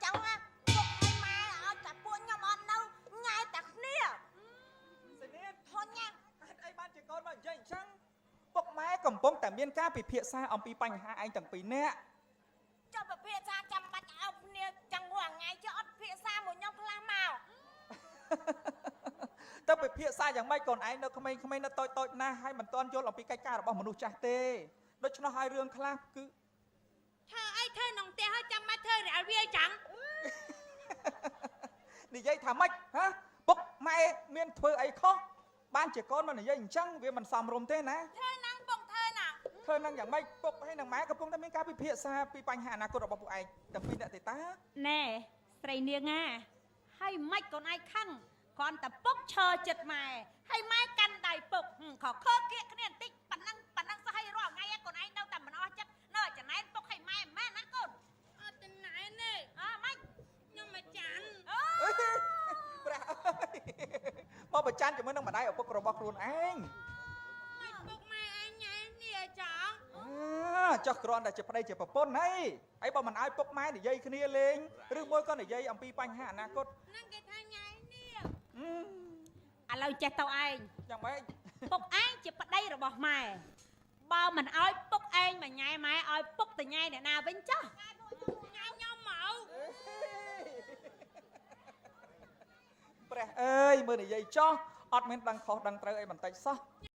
chẳng á buộc hai mai ở cả buôn nhau ăn đâu ngay tại nia thôi nha ai ban chỉ con mà dậy chăng bốc máy cầm bôngแต่មានការពិភាក្សាអំពីបញ្ហាឯងទាំងពីរនាក់ cho bà phía xa chăm bắt ông nia chẳng hoàng ngày cho ớt phía xa một nhau la màu ទៅពិភាក្សាយ៉ាងម៉េចកូនឯងនៅក្មេងៗនៅតូចណាស់ហើយមិនទាន់យល់អំពីកិច្ចការរបស់មនុស្សចាស់ទេដូច្នោះហើយរឿងខ្លះគឺ thơ ấy thơ nòng tia hơi chăm bắt thơ rạo bia chẳng និយាយថាម៉េចហ៎ពុកម៉ែមានធ្វើអីខុសបានជាកូនមកនិយាយអញ្ចឹងវាមិនសមរម្យទេណា thơ năng bụng thơ nào ធ្វើនឹងយ៉ាងម៉េចពុកហើយនឹងម៉ែកំពុងតែមានការពិភាក្សាពីបញ្ហាអនាគតរបស់ពួកឯងទាំងពីរអ្នកទេតា ណែស្រីនាងណាហើយម៉េចកូនឯងខឹងគ្រាន់តែពុកឈរចិត្តម៉ែហើយម៉ែកាន់ដៃពុកខខគៀកគ្នាបន្តិចប៉ណ្ណឹងសោះឲ្យរាល់ថ្ងៃកូនឯងនៅតែមិនអស់ចិត្តនៅចំណែនពុកឲ្យម៉ែមែនណាកូន ở tên này nè ម៉េច nhưng mà chán ព្រះអើយមកប្រច័នជាមួយនឹងម្ដាយឪពុករបស់ខ្លួនឯង mày buộc mày anh nhảy nè chẳng ចុះគ្រាន់តែជាប្តីជាប្រពន្ធហីហើយបើមិនឲ្យពុកម៉ែនិយាយគ្នាលេងឬមួយក៏និយាយអំពីបញ្ហាអនាគត năng cái thằng nhảy nè ឥឡូវចេះទៅឯង យ៉ាងម៉េច ពុកឯងជាប្តីរបស់ម៉ែបើមិនឲ្យពុកឯងមកញ៉ែម៉ែឲ្យពុកទៅញ៉ែអ្នកណាវិញចុះ nhảy nhau mẫu ព្រះអើយមើលនិយាយចោះអត់មានដឹងខុសដឹងត្រូវអីបន្តិចសោះ